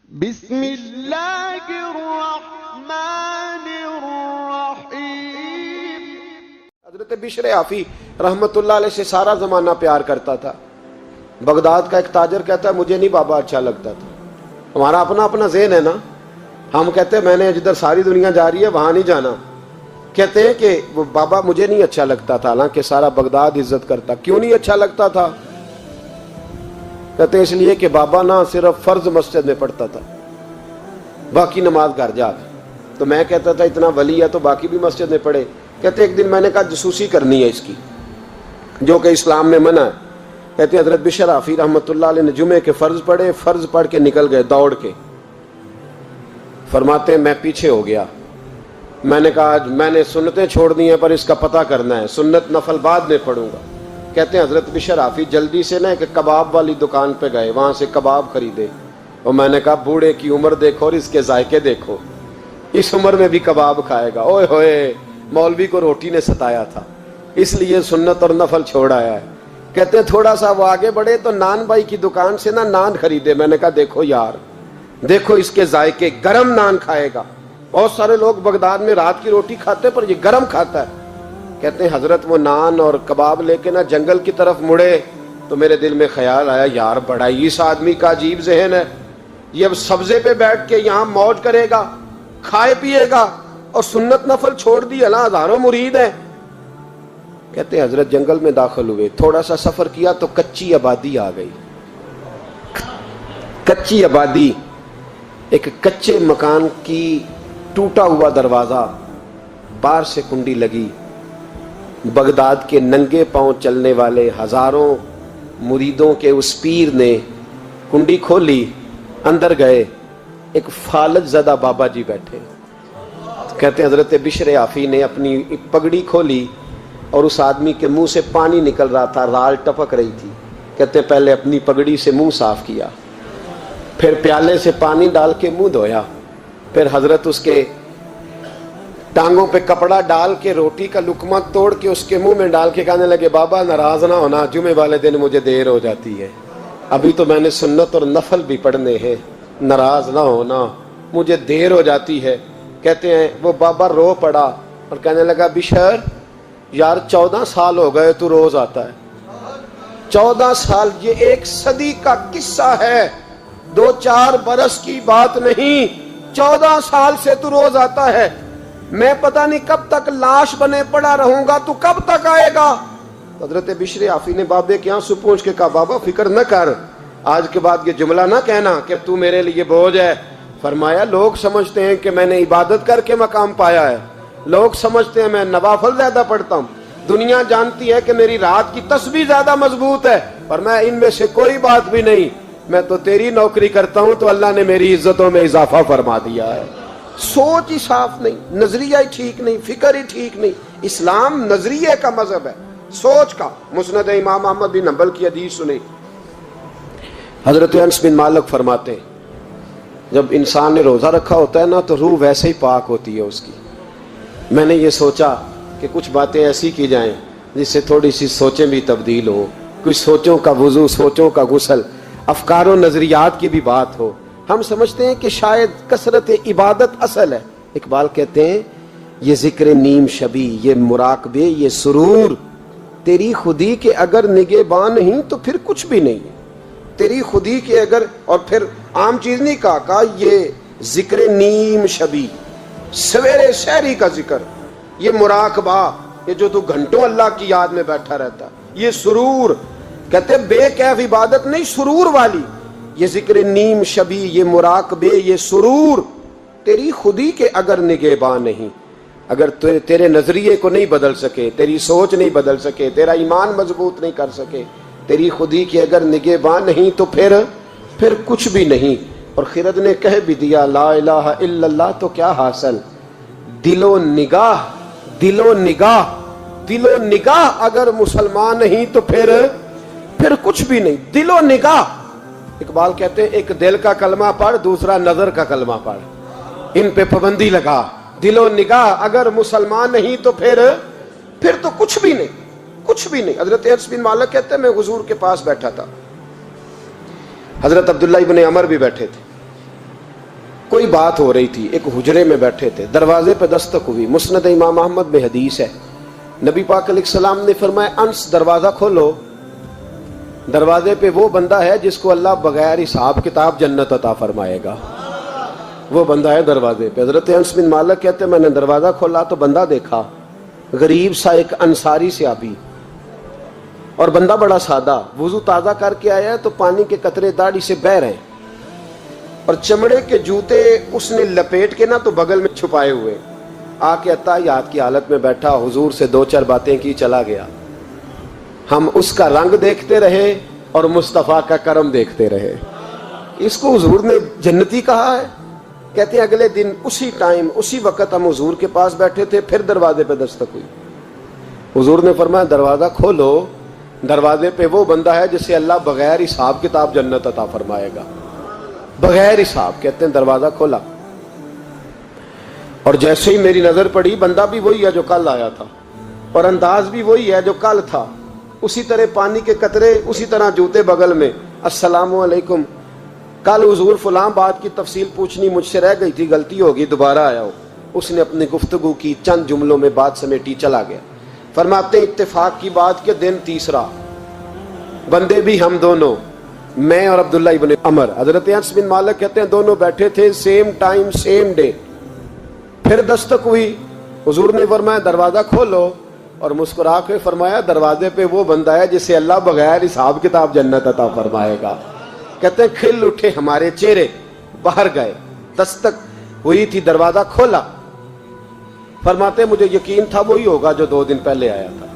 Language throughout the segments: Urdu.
بسم اللہ الرحمن الرحیم۔ حضرت بشر عافی رحمت اللہ علیہ سے سارا زمانہ پیار کرتا تھا۔ بغداد کا ایک تاجر کہتا ہے مجھے نہیں بابا اچھا لگتا تھا۔ ہمارا اپنا اپنا ذہن ہے نا، ہم کہتے ہیں میں نے جدھر ساری دنیا جا رہی ہے وہاں نہیں جانا، کہتے ہیں کہ وہ بابا مجھے نہیں اچھا لگتا تھا، حالانکہ سارا بغداد عزت کرتا۔ کیوں نہیں اچھا لگتا تھا؟ کہتے ہیں اس لیے کہ بابا نہ صرف فرض مسجد میں پڑھتا تھا، باقی نماز گھر جا کے۔ تو میں کہتا تھا اتنا ولی ہے تو باقی بھی مسجد میں پڑھے۔ کہتے ایک دن میں نے کہا جسوسی کرنی ہے اس کی، جو کہ اسلام میں منع ہے۔ کہتے ہیں حضرت بشر عافی رحمت اللہ علیہ نے جمعے کے فرض پڑھے، فرض پڑھ کے نکل گئے دوڑ کے۔ فرماتے ہیں میں پیچھے ہو گیا، میں نے کہا میں نے سنتیں چھوڑ دی ہیں پر اس کا پتہ کرنا ہے، سنت نفل بعد میں پڑھوں گا۔ کہتے ہیں حضرت بشر عافی جلدی سے نا ایک کباب والی دکان پہ گئے، وہاں سے کباب خریدے، اور میں نے کہا بوڑھے کی عمر دیکھو اور اس کے ذائقے دیکھو، اس عمر میں بھی کباب کھائے گا۔ اوئے ہوئے، مولوی کو روٹی نے ستایا تھا اس لیے سنت اور نفل چھوڑ آیا ہے۔ کہتے ہیں تھوڑا سا وہ آگے بڑھے تو نان بھائی کی دکان سے نا نان خریدے۔ میں نے کہا دیکھو یار، دیکھو اس کے ذائقے، گرم نان کھائے گا۔ بہت سارے لوگ بغداد میں رات کی روٹی کھاتے پر یہ گرم کھاتا ہے۔ کہتے ہیں حضرت وہ نان اور کباب لے کے نا جنگل کی طرف مڑے تو میرے دل میں خیال آیا یار بڑا ہی اس آدمی کا عجیب ذہن ہے، یہ اب سبزے پہ بیٹھ کے یہاں موج کرے گا، کھائے پیے گا، اور سنت نفل چھوڑ دی، اللہ ہزاروں مرید ہیں۔ کہتے ہیں حضرت جنگل میں داخل ہوئے، تھوڑا سا سفر کیا تو کچی آبادی آ گئی۔ کچی آبادی، ایک کچے مکان کی ٹوٹا ہوا دروازہ، پار سے کنڈی لگی۔ بغداد کے ننگے پاؤں چلنے والے ہزاروں مریدوں کے اس پیر نے کنڈی کھولی، اندر گئے، ایک فالج زدہ بابا جی بیٹھے۔ کہتے ہیں حضرت بشر عافی نے اپنی پگڑی کھولی اور اس آدمی کے منہ سے پانی نکل رہا تھا، رال ٹپک رہی تھی۔ کہتے ہیں پہلے اپنی پگڑی سے منہ صاف کیا، پھر پیالے سے پانی ڈال کے منہ دھویا، پھر حضرت اس کے ٹانگوں پہ کپڑا ڈال کے روٹی کا لقمہ توڑ کے اس کے منہ میں ڈال کے کہنے لگے بابا ناراض نہ ہونا، جمعے والے دن مجھے دیر ہو جاتی ہے، ابھی تو میں نے سنت اور نفل بھی پڑھنے ہیں، ناراض نہ ہونا، مجھے دیر ہو جاتی ہے۔ کہتے ہیں وہ بابا رو پڑا اور کہنے لگا بشر یار 14 سال ہو گئے تو روز آتا ہے، 14 سال، یہ 1 صدی کا قصہ ہے، 2-4 برس کی بات نہیں، 14 سال سے تو روز آتا ہے، میں پتہ نہیں کب تک لاش بنے پڑا رہوں گا، تو کب تک آئے گا؟ حضرت بشر عافی نے بابے کے یہاں سے پوچھ کے کہا بابا فکر نہ کر، آج کے بعد یہ جملہ نہ کہنا کہ تو میرے لیے بوجھ ہے۔ فرمایا لوگ سمجھتے ہیں کہ میں نے عبادت کر کے مقام پایا ہے، لوگ سمجھتے ہیں میں نوافل زیادہ پڑھتا ہوں، دنیا جانتی ہے کہ میری رات کی تسبیح زیادہ مضبوط ہے، پر میں ان میں سے کوئی بات بھی نہیں، میں تو تیری نوکری کرتا ہوں تو اللہ نے میری عزتوں میں اضافہ فرما دیا ہے۔ سوچ ہی صاف نہیں، نظریہ ہی ٹھیک نہیں، فکر ہی ٹھیک نہیں۔ اسلام نظریے کا مذہب ہے، سوچ کا۔ مسند امام احمد بن حنبل کی حدیث سنی، حضرت انس بن مالک فرماتے ہیں جب انسان نے روزہ رکھا ہوتا ہے نا تو روح ویسے ہی پاک ہوتی ہے اس کی۔ میں نے یہ سوچا کہ کچھ باتیں ایسی کی جائیں جس سے تھوڑی سی سوچیں بھی تبدیل ہو، کچھ سوچوں کا وضو، سوچوں کا غسل، افکار و نظریات کی بھی بات ہو۔ ہم سمجھتے ہیں کہ شاید کثرت عبادت اصل ہے۔ اقبال کہتے ہیں یہ ذکر نیم شبی، یہ مراقبے، یہ سرور، تیری خودی کے اگر نگہباں نہیں تو پھر کچھ بھی نہیں، تیری خودی کے اگر، اور پھر عام چیز نہیں کہا یہ ذکر نیم شبی، سویرے سحری کا ذکر، یہ مراقبہ، یہ جو تو گھنٹوں اللہ کی یاد میں بیٹھا رہتا، یہ سرور، کہتے بے کیف عبادت نہیں، سرور والی، یہ ذکر نیم شبی، یہ مراقبے، یہ سرور، تیری خودی کے اگر نگہباں نہیں، اگر تیرے نظریے کو نہیں بدل سکے، تیری سوچ نہیں بدل سکے، تیرا ایمان مضبوط نہیں کر سکے، تیری خودی کے اگر نگہباں نہیں تو پھر کچھ بھی نہیں۔ اور خرد نے کہہ بھی دیا لا الہ الا اللہ تو کیا حاصل، دل و نگاہ، دل و نگاہ، دل و نگاہ اگر مسلمان نہیں تو پھر کچھ بھی نہیں، دل و نگاہ۔ اقبال کہتے ہیں ایک دل کا کلمہ پڑھ، دوسرا نظر کا کلمہ پڑھ، ان پہ پابندی لگا۔ دل و نگاہ اگر مسلمان نہیں تو پھر تو کچھ بھی نہیں، کچھ بھی نہیں۔ حضرت انس بن مالک کہتے ہیں میں حضور کے پاس بیٹھا تھا، حضرت عبداللہ ابن عمر بھی بیٹھے تھے، کوئی بات ہو رہی تھی، ایک حجرے میں بیٹھے تھے، دروازے پہ دستک ہوئی، مسند امام احمد میں حدیث ہے، نبی پاک علیہ السلام نے فرمایا انس دروازہ کھولو، دروازے پہ وہ بندہ ہے جس کو اللہ بغیر حساب کتاب جنت عطا فرمائے گا، وہ بندہ ہے دروازے پہ۔ حضرت انس بن مالک کہتے ہیں میں نے دروازہ کھولا تو بندہ دیکھا، غریب سا ایک انصاری صحابی، اور بندہ بڑا سادہ، وضو تازہ کر کے آیا ہے تو پانی کے قطرے داڑھی سے بہہ رہے ہیں، اور چمڑے کے جوتے اس نے لپیٹ کے نا تو بغل میں چھپائے ہوئے، آ کے اتحیات کی حالت میں بیٹھا، حضور سے دو چار باتیں کی، چلا گیا۔ ہم اس کا رنگ دیکھتے رہے اور مصطفیٰ کا کرم دیکھتے رہے۔ اس کو حضور نے جنتی کہا ہے۔ کہتے ہیں اگلے دن اسی ٹائم اسی وقت ہم حضور کے پاس بیٹھے تھے، پھر دروازے پہ دستک ہوئی، حضور نے فرمایا دروازہ کھولو، دروازے پہ وہ بندہ ہے جسے اللہ بغیر حساب کتاب جنت عطا فرمائے گا، بغیر حساب۔ کہتے ہیں دروازہ کھولا، اور جیسے ہی میری نظر پڑی، بندہ بھی وہی ہے جو کل آیا تھا، اور انداز بھی وہی ہے جو کل تھا، اسی طرح پانی کے قطرے، اسی طرح جوتے بغل میں، السلام علیکم، کل حضور فلاں بات کی تفصیل پوچھنی مجھ سے رہ گئی تھی، غلطی ہوگی، دوبارہ آیا ہو۔ اس نے اپنی گفتگو کی، چند جملوں میں بات سمیٹی، چلا گیا۔ فرماتے اتفاق کی بات کہ دن تیسرا، بندے بھی ہم دونوں، میں اور عبداللہ ابن عمر، حضرت انس بن مالک کہتے ہیں دونوں بیٹھے تھے، سیم ٹائم سیم ڈے۔ پھر دستک ہوئی، حضور نے فرمایا دروازہ کھولو، اور مسکرا کے فرمایا دروازے پہ وہ بندہ ہے جسے اللہ بغیر حساب کتاب جنت عطا فرمائے گا۔ کہتے ہیں کھل اٹھے ہمارے چہرے، باہر گئے، دستک ہوئی تھی، دروازہ کھولا۔ فرماتے مجھے یقین تھا وہی ہوگا جو 2 دن پہلے آیا تھا،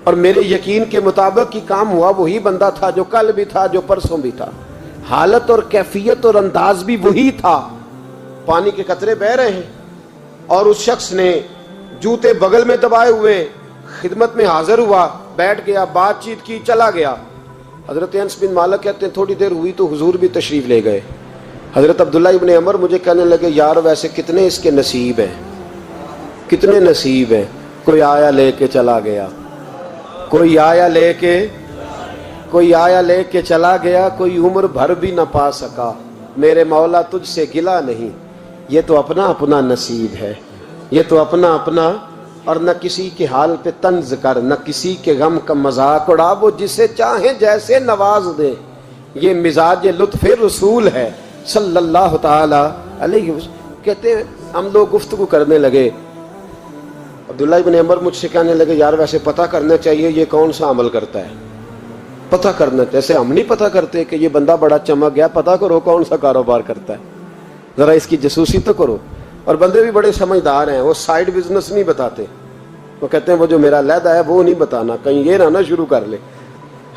اور میرے یقین کے مطابق ہی کام ہوا، وہی بندہ تھا جو کل بھی تھا، جو پرسوں بھی تھا، حالت اور کیفیت اور انداز بھی وہی تھا، پانی کے قطرے بہ رہے ہیں، اور اس شخص نے جوتے بغل میں دبائے ہوئے خدمت میں حاضر ہوا، بیٹھ گیا، بات چیت کی، چلا گیا۔ حضرت انس بن مالک کہتے ہیں تھوڑی دیر ہوئی تو حضور بھی تشریف لے گئے۔ حضرت عبداللہ ابن عمر مجھے کہنے لگے یار ویسے کتنے اس کے نصیب ہیں، کتنے نصیب ہیں، کوئی آیا لے کے چلا گیا، کوئی آیا لے کے چلا گیا، کوئی عمر بھر بھی نہ پا سکا، میرے مولا تجھ سے گلا نہیں، یہ تو اپنا اپنا نصیب ہے، یہ تو اپنا اپنا، اور نہ کسی کے حال پہ طنز کر، نہ کسی کے غم کا مذاق اڑا، وہ جسے چاہیں جیسے نواز دے، یہ مزاج لطف رسول ہے صلی اللہ تعالی علیہ وسلم۔ کہتے ہیں ہم لوگ گفتگو کرنے لگے، عبداللہ ابن عمر مجھ سے کہنے لگے یار ویسے پتہ کرنا چاہیے یہ کون سا عمل کرتا ہے، پتہ کرنا، جیسے ہم نہیں پتہ کرتے کہ یہ بندہ بڑا چمک گیا، پتہ کرو کون سا کاروبار کرتا ہے، ذرا اس کی جاسوسی تو کرو۔ اور بندے بھی بڑے سمجھدار ہیں، وہ سائیڈ بزنس نہیں بتاتے، وہ کہتے ہیں وہ جو میرا علیحدہ ہے وہ نہیں بتانا، کہیں یہ نہ شروع کر لے۔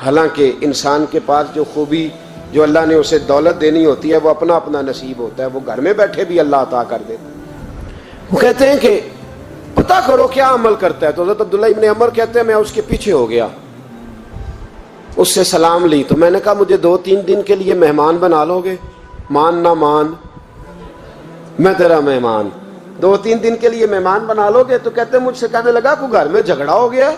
حالانکہ انسان کے پاس جو خوبی، جو اللہ نے اسے دولت دینی ہوتی ہے، وہ اپنا اپنا نصیب ہوتا ہے، وہ گھر میں بیٹھے بھی اللہ عطا کر دیتا ہے۔ وہ کہتے ہیں کہ پتہ کرو کیا عمل کرتا ہے، تو حضرت عبداللہ ابن عمر کہتے ہیں میں اس کے پیچھے ہو گیا، اس سے سلام لی، تو میں نے کہا مجھے 2-3 دن کے لیے مہمان بنا لو گے، مان نہ مان میں تیرا مہمان، 2-3 دن کے لیے مہمان بنا لو گے؟ تو کہتے ہیں مجھ سے کہنے لگا کوئی گھر میں جھگڑا ہو گیا،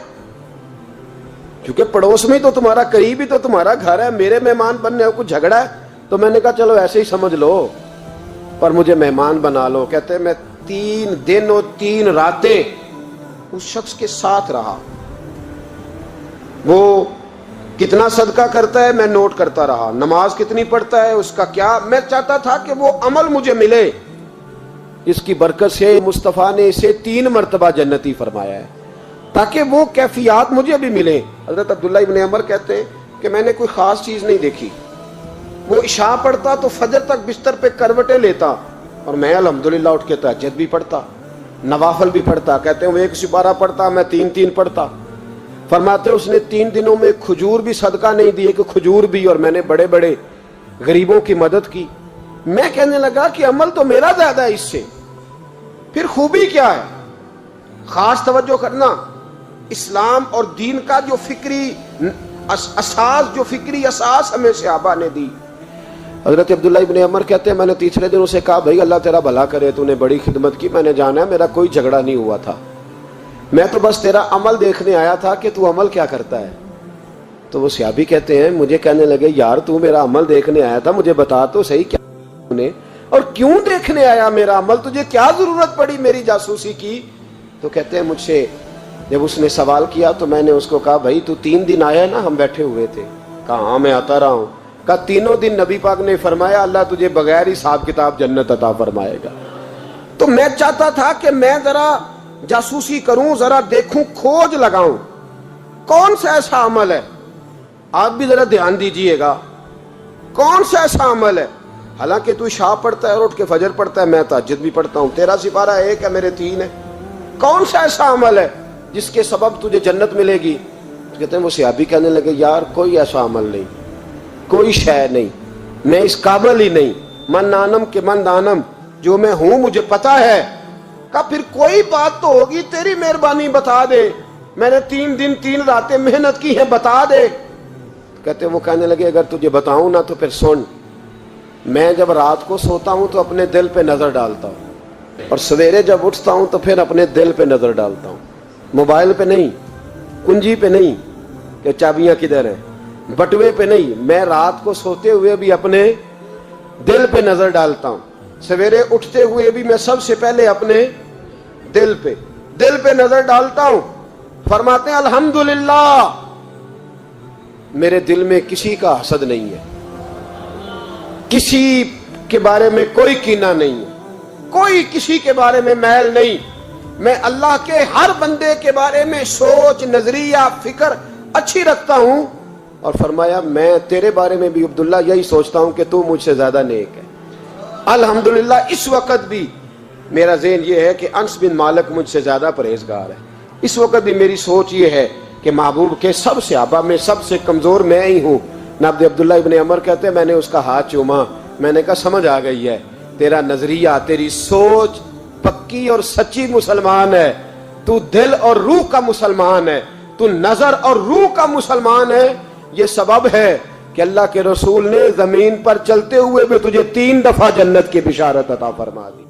کیونکہ پڑوس میں تو تمہارا قریب ہی تو تمہارا گھر ہے، میرے مہمان بننے کو جھگڑا ہے؟ تو میں نے کہا چلو ایسے ہی سمجھ لو، پر مجھے مہمان بنا لو۔ کہتے ہیں میں 3 دن اور 3 راتیں اس شخص کے ساتھ رہا، وہ کتنا صدقہ کرتا ہے میں نوٹ کرتا رہا، نماز کتنی پڑھتا ہے، اس کا کیا، میں چاہتا تھا کہ وہ عمل مجھے ملے، اس کی برکت سے مصطفیٰ نے اسے 3 مرتبہ جنتی فرمایا ہے تاکہ وہ کیفیات مجھے بھی ملیں۔ حضرت عبداللہ ابن عمر کہتے ہیں کہ میں نے کوئی خاص چیز نہیں دیکھی، وہ عشاء پڑھتا تو فجر تک بستر پہ کروٹیں لیتا، اور میں الحمدللہ اٹھ کے تہجد بھی پڑھتا، نوافل بھی پڑھتا۔ کہتے ہیں وہ 1 سپارہ پڑھتا، میں 3 پڑھتا۔ فرماتے اس نے 3 دنوں میں کھجور بھی صدقہ نہیں دی، کہ کھجور بھی، اور میں نے بڑے بڑے غریبوں کی مدد کی۔ میں کہنے لگا کہ عمل تو میرا زیادہ ہے اس سے، پھر خوبی کیا ہے؟ خاص توجہ کرنا، اسلام اور دین کا جو فکری اساس، جو فکری اساس ہمیں صحابہ نے دی۔ حضرت عبداللہ ابن عمر کہتے ہیں میں نے تیسرے دن اسے کہا بھائی اللہ تیرا بھلا کرے، تو نے بڑی خدمت کی، میں نے جانا ہے میرا کوئی جھگڑا نہیں ہوا تھا، میں تو بس تیرا عمل دیکھنے آیا تھا کہ تو عمل کیا کرتا ہے۔ تو وہ صحابی کہتے ہیں مجھے کہنے لگے یار تو میرا عمل دیکھنے آیا تھا، مجھے بتا تو صحیح کیا نے، اور کیوں دیکھنے آیا میرا عمل؟ تجھے کیا ضرورت پڑی میری جاسوسی کی؟ تو کہتے ہیں مجھ سے جب اس نے سوال کیا تو میں نے اس کو کہا بھائی تو 3 دن آیا نا، ہم بیٹھے ہوئے تھے؟ کہا ہاں میں آتا رہا ہوں۔ کہا 3 دن نبی پاک نے فرمایا اللہ تجھے بغیر حساب کتاب جنت عطا فرمائے گا۔ تو میں چاہتا تھا کہ میں ذرا جاسوسی کروں، ذرا دیکھوں، کھوج لگاؤں کون سا ایسا عمل ہے۔ آپ بھی ذرا دھیان دیجئے گا، کون سا ایسا عمل ہے؟ حالانکہ تو عشاء پڑھتا ہے اور اٹھ کے فجر پڑھتا ہے، میں تہجد بھی پڑھتا ہوں، تیرا سپارہ 1 ہے میرے 3 ہے، کون سا ایسا عمل ہے جس کے سبب تجھے جنت ملے گی؟ کہتے ہیں وہ صحابی کہنے لگے یار کوئی ایسا عمل نہیں، کوئی شے نہیں، میں اس قابل ہی نہیں، من نانم کے من دانم، جو میں ہوں مجھے پتا ہے۔ کہا پھر کوئی بات تو ہوگی، تیری مہربانی بتا دے، میں نے 3 دن 3 راتیں محنت کی ہیں، بتا دے۔ کہتے ہیں وہ کہنے لگے اگر تجھے بتاؤں نا تو پھر سن، میں جب رات کو سوتا ہوں تو اپنے دل پہ نظر ڈالتا ہوں، اور سویرے جب اٹھتا ہوں تو پھر اپنے دل پہ نظر ڈالتا ہوں، موبائل پہ نہیں، کنجی پہ نہیں کہ چابیاں کدھر ہیں، بٹوے پہ نہیں، میں رات کو سوتے ہوئے بھی اپنے دل پہ نظر ڈالتا ہوں، سویرے اٹھتے ہوئے بھی میں سب سے پہلے اپنے دل پہ نظر ڈالتا ہوں۔ فرماتے ہیں الحمدللہ میرے دل میں کسی کا حسد نہیں ہے، کسی کے بارے میں کوئی کینہ نہیں ہے، کوئی کسی کے بارے میں میل نہیں، میں اللہ کے ہر بندے کے بارے میں سوچ، نظریہ، فکر اچھی رکھتا ہوں۔ اور فرمایا میں تیرے بارے میں بھی عبداللہ یہی سوچتا ہوں کہ تو مجھ سے زیادہ نیک ہے۔ الحمدللہ اس وقت بھی میرا ذہن یہ ہے کہ انس بن مالک مجھ سے زیادہ پرہیزگار ہے، اس وقت بھی میری سوچ یہ ہے کہ محبوب کے سب صحابہ میں سب سے کمزور میں ہی ہوں۔ نابد عبداللہ ابن عمر کہتے ہیں میں نے اس کا ہاتھ چوما، میں نے کہا سمجھ آ گئی ہے، تیرا نظریہ، تیری سوچ پکی اور سچی مسلمان ہے، تو دل اور روح کا مسلمان ہے، تو نظر اور روح کا مسلمان ہے۔ یہ سبب ہے کہ اللہ کے رسول نے زمین پر چلتے ہوئے بھی تجھے 3 دفعہ جنت کی بشارت عطا فرما دی۔